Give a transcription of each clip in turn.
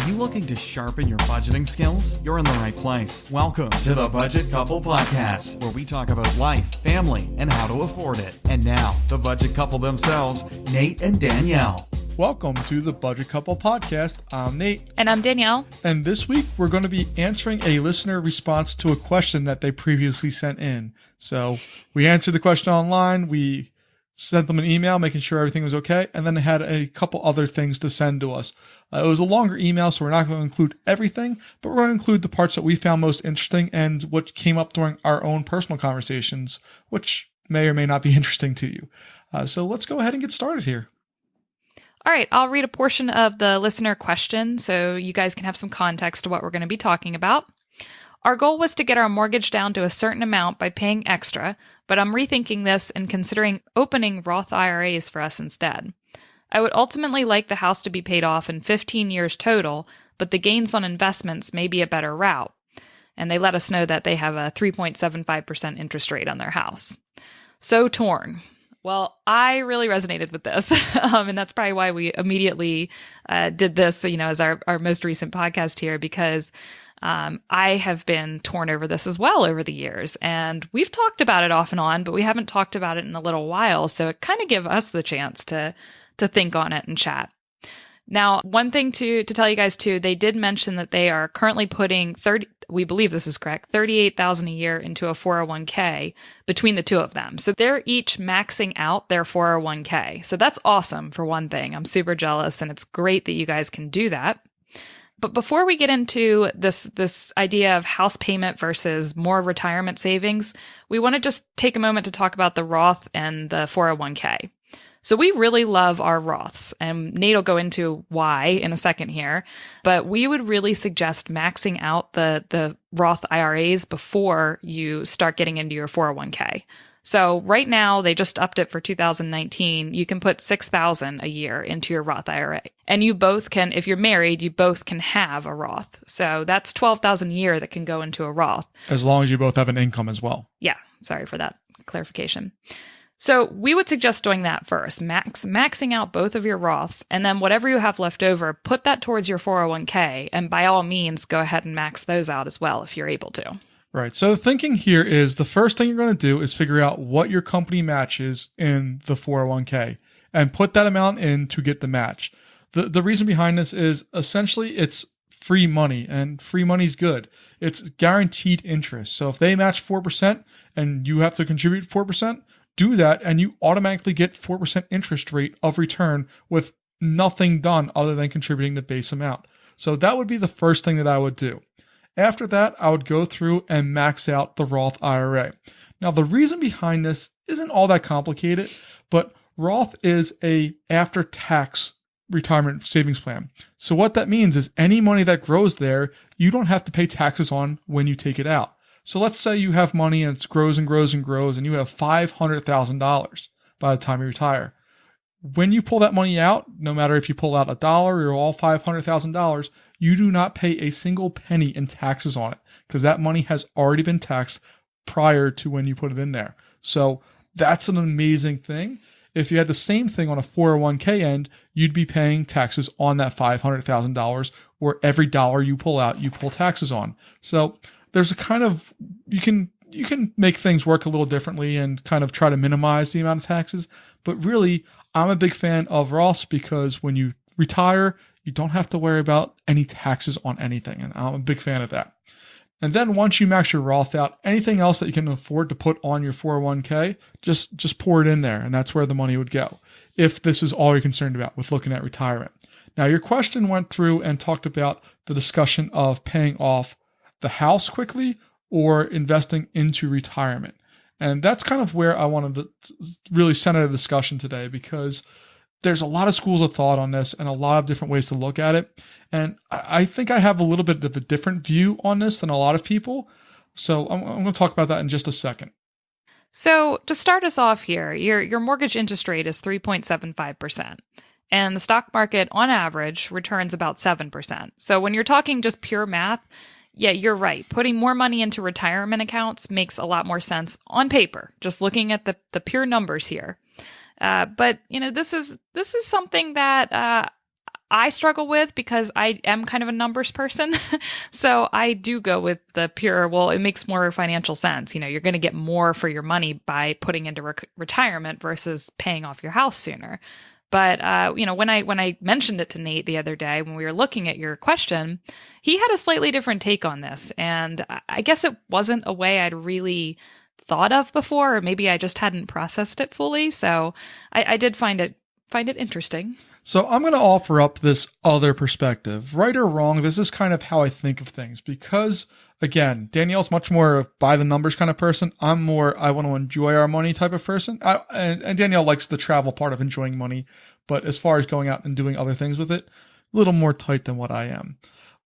Are you looking to sharpen your budgeting skills? You're in the right place. Welcome to the Budget Couple Podcast, where we talk about life, family, and how to afford it. And now, the Budget Couple themselves, Nate and Danielle. Welcome to the Budget Couple Podcast. I'm Nate. And I'm Danielle. And this week, we're going to be answering a listener response to a question that they previously sent in. So we answered the question online. We sent them an email, making sure everything was okay. And then they had a couple other things to send to us. It was a longer email, so we're not going to include everything, but we're going to include the parts that we found most interesting and what came up during our own personal conversations, which may or may not be interesting to you. So let's go ahead and get started here. All right, I'll read a portion of the listener question so you guys can have some context to what we're going to be talking about. Our goal was to get our mortgage down to a certain amount by paying extra, but I'm rethinking this and considering opening Roth IRAs for us instead. I would ultimately like the house to be paid off in 15 years total, but the gains on investments may be a better route. And they let us know that they have a 3.75% interest rate on their house. So torn. Well, I really resonated with this, and that's probably why we immediately did this, as our most recent podcast here, because I have been torn over this as well over the years, and we've talked about it off and on, but we haven't talked about it in a little while, so it kind of gave us the chance to think on it and chat. Now, one thing to tell you guys too, they did mention that they are currently putting we believe this is correct, $38,000 a year into a 401k between the two of them. So they're each maxing out their 401k. So that's awesome for one thing. I'm super jealous, and it's great that you guys can do that. But before we get into this idea of house payment versus more retirement savings, we want to just take a moment to talk about the Roth and the 401k. So we really love our Roths, and Nate will go into why in a second here, but we would really suggest maxing out the Roth IRAs before you start getting into your 401k. So right now, they just upped it for 2019. You can put $6,000 a year into your Roth IRA. And you both can, if you're married, you both can have a Roth. So that's $12,000 a year that can go into a Roth. As long as you both have an income as well. Yeah, sorry for that clarification. So we would suggest doing that first, maxing out both of your Roths, and then whatever you have left over, put that towards your 401k, and by all means, go ahead and max those out as well if you're able to. Right. So the thinking here is the first thing you're going to do is figure out what your company matches in the 401k and put that amount in to get the match. The reason behind this is essentially it's free money, and free money is good. It's guaranteed interest. So if they match 4% and you have to contribute 4%, do that, and you automatically get 4% interest rate of return with nothing done other than contributing the base amount. So that would be the first thing that I would do. After that, I would go through and max out the Roth IRA. Now, the reason behind this isn't all that complicated, but Roth is a after-tax retirement savings plan. So what that means is any money that grows there, you don't have to pay taxes on when you take it out. So let's say you have money and it grows and grows and grows, and you have $500,000 by the time you retire. When you pull that money out, no matter if you pull out $1 or all $500,000, you do not pay a single penny in taxes on it because that money has already been taxed prior to when you put it in there. So that's an amazing thing. If you had the same thing on a 401k end, you'd be paying taxes on that $500,000, where every dollar you pull out, you pull taxes on. So there's a kind of, you can make things work a little differently and kind of try to minimize the amount of taxes. But really, I'm a big fan of Roths because when you retire, you don't have to worry about any taxes on anything. And I'm a big fan of that. And then once you max your Roth out, anything else that you can afford to put on your 401k, just pour it in there. And that's where the money would go, if this is all you're concerned about with looking at retirement. Now, your question went through and talked about the discussion of paying off the house quickly or investing into retirement. And that's kind of where I wanted to really center the discussion today, because there's a lot of schools of thought on this and a lot of different ways to look at it. And I think I have a little bit of a different view on this than a lot of people. So I'm going to talk about that in just a second. So to start us off here, your mortgage interest rate is 3.75%. And the stock market, on average, returns about 7%. So when you're talking just pure math, yeah, you're right. Putting more money into retirement accounts makes a lot more sense on paper, just looking at the pure numbers here. But, this is something that I struggle with because I am kind of a numbers person. So I do go with the pure, well, it makes more financial sense. You're going to get more for your money by putting into retirement versus paying off your house sooner. But, when I mentioned it to Nate the other day, when we were looking at your question, he had a slightly different take on this. And I guess it wasn't a way I'd really thought of before, or maybe I just hadn't processed it fully. So I did find it interesting. So I'm going to offer up this other perspective. Right or wrong, this is kind of how I think of things because, again, Danielle's much more a by the numbers kind of person. I'm more, I want to enjoy our money type of person. And Danielle likes the travel part of enjoying money. But as far as going out and doing other things with it, a little more tight than what I am.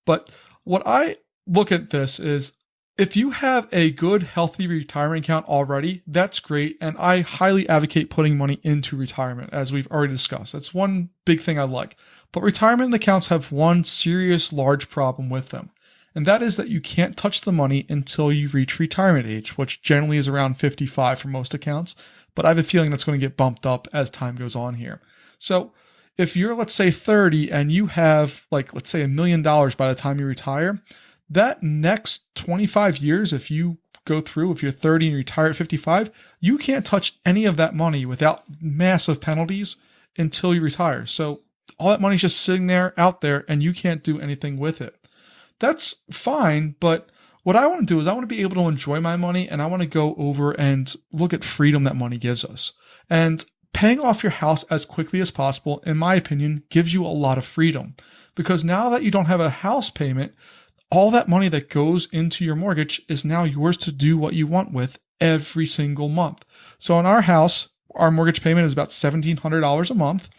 But what I look at this is, if you have a good, healthy retirement account already, that's great. And I highly advocate putting money into retirement, as we've already discussed. That's one big thing I like. But retirement accounts have one serious, large problem with them. And that is that you can't touch the money until you reach retirement age, which generally is around 55 for most accounts. But I have a feeling that's going to get bumped up as time goes on here. So if you're, let's say, 30 and you have, let's say $1 million by the time you retire, that next 25 years, if you go through, if you're 30 and you retire at 55, you can't touch any of that money without massive penalties until you retire. So all that money's just sitting there, out there, and you can't do anything with it. That's fine, but what I want to do is I want to be able to enjoy my money, and I want to go over and look at freedom that money gives us. And paying off your house as quickly as possible, in my opinion, gives you a lot of freedom. Because now that you don't have a house payment, all that money that goes into your mortgage is now yours to do what you want with every single month. So in our house, our mortgage payment is about $1,700 a month.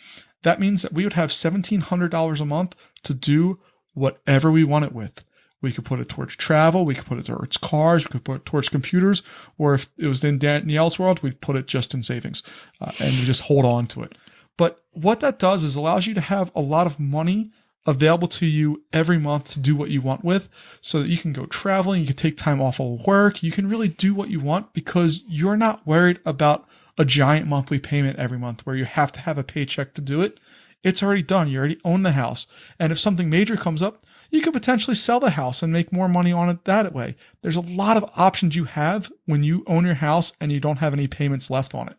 That means that we would have $1,700 a month to do whatever we want it with. We could put it towards travel. We could put it towards cars. We could put it towards computers. Or if it was in Danielle's world, we'd put it just in savings and we just hold on to it. But what that does is allows you to have a lot of money available to you every month to do what you want with, so that you can go traveling, you can take time off of work, you can really do what you want because you're not worried about a giant monthly payment every month where you have to have a paycheck to do it. It's already done. You already own the house. And if something major comes up, you could potentially sell the house and make more money on it that way. There's a lot of options you have when you own your house and you don't have any payments left on it.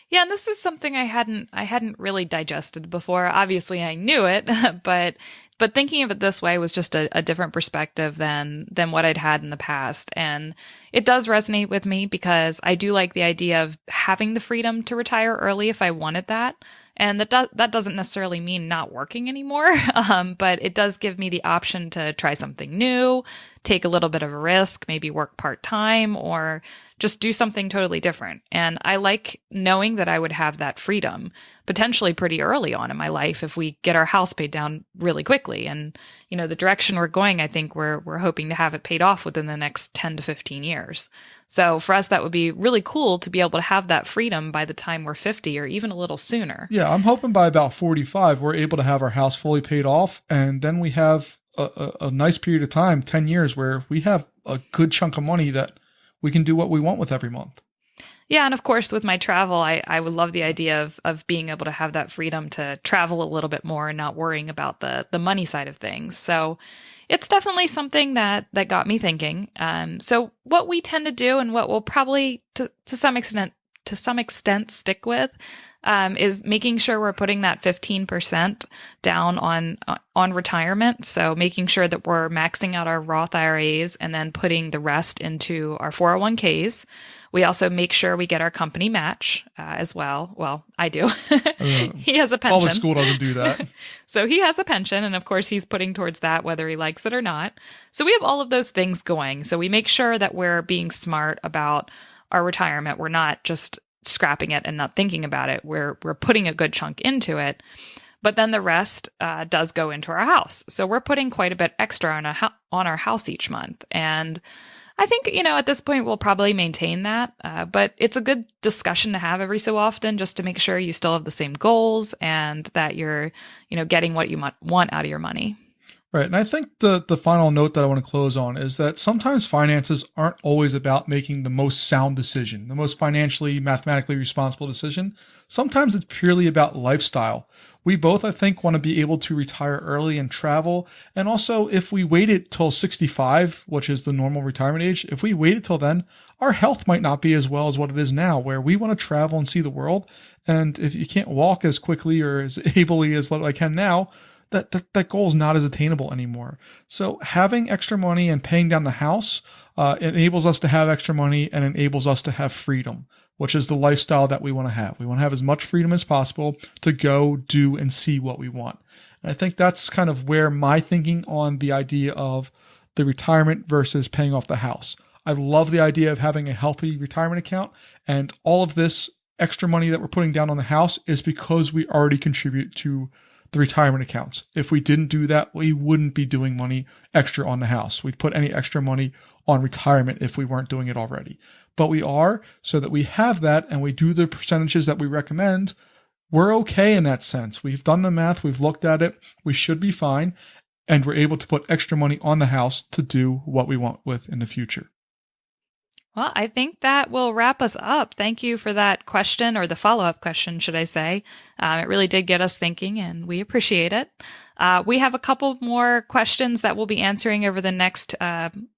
Yeah, and this is something I hadn't really digested before. Obviously, I knew it, but thinking of it this way was just a different perspective than what I'd had in the past. And it does resonate with me because I do like the idea of having the freedom to retire early if I wanted that. And that doesn't necessarily mean not working anymore, but it does give me the option to try something new, take a little bit of a risk, maybe work part-time, or just do something totally different. And I like knowing that I would have that freedom potentially pretty early on in my life if we get our house paid down really quickly. And, the direction we're going, I think we're hoping to have it paid off within the next 10 to 15 years. So for us, that would be really cool to be able to have that freedom by the time we're 50 or even a little sooner. Yeah, I'm hoping by about 45, we're able to have our house fully paid off. And then we have a nice period of time, 10 years, where we have a good chunk of money that we can do what we want with every month. Yeah. And of course, with my travel, I would love the idea of being able to have that freedom to travel a little bit more and not worrying about the money side of things. So it's definitely something that got me thinking. So what we tend to do and what we'll probably to some extent stick with is making sure we're putting that 15% down on retirement. So making sure that we're maxing out our Roth IRAs and then putting the rest into our 401ks. We also make sure we get our company match as well. Well, I do. He has a pension. Public school doesn't do that. So he has a pension, and of course he's putting towards that whether he likes it or not. So we have all of those things going. So we make sure that we're being smart about our retirement. We're not just scrapping it and not thinking about it. We're putting a good chunk into it. But then the rest does go into our house. So we're putting quite a bit extra on our house each month. And I think, at this point, we'll probably maintain that. But it's a good discussion to have every so often just to make sure you still have the same goals and that you're, getting what you want out of your money. Right. And I think the final note that I want to close on is that sometimes finances aren't always about making the most sound decision, the most financially, mathematically responsible decision. Sometimes it's purely about lifestyle. We both, I think, want to be able to retire early and travel. And also, if we waited till 65, which is the normal retirement age, if we waited till then, our health might not be as well as what it is now, where we want to travel and see the world. And if you can't walk as quickly or as ably as what I can now, that goal is not as attainable anymore. So having extra money and paying down the house enables us to have extra money and enables us to have freedom, which is the lifestyle that we want to have. We want to have as much freedom as possible to go, do, and see what we want. And I think that's kind of where my thinking on the idea of the retirement versus paying off the house. I love the idea of having a healthy retirement account, and all of this extra money that we're putting down on the house is because we already contribute to the retirement accounts. If we didn't do that, we wouldn't be doing money extra on the house. We'd put any extra money on retirement if we weren't doing it already. But we are, so that we have that and we do the percentages that we recommend. We're okay in that sense. We've done the math. We've looked at it. We should be fine. And we're able to put extra money on the house to do what we want with in the future. Well, I think that will wrap us up. Thank you for that question, or the follow-up question, should I say. It really did get us thinking, and we appreciate it. We have a couple more questions that we'll be answering over the next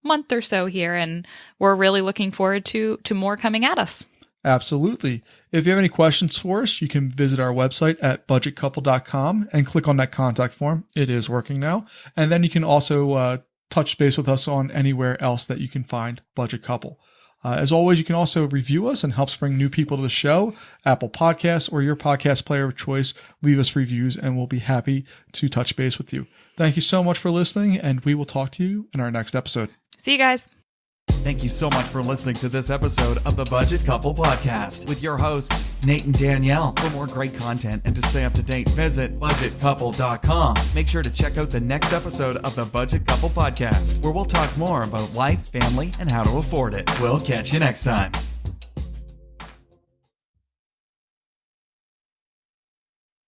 month or so here, and we're really looking forward to more coming at us. Absolutely. If you have any questions for us, you can visit our website at budgetcouple.com and click on that contact form. It is working now. And then you can also touch base with us on anywhere else that you can find Budget Couple. As always, you can also review us and help bring new people to the show. Apple Podcasts or your podcast player of choice, leave us reviews and we'll be happy to touch base with you. Thank you so much for listening, and we will talk to you in our next episode. See you guys. Thank you so much for listening to this episode of the Budget Couple Podcast with your hosts, Nate and Danielle. For more great content and to stay up to date, visit budgetcouple.com. Make sure to check out the next episode of the Budget Couple Podcast, where we'll talk more about life, family, and how to afford it. We'll catch you next time.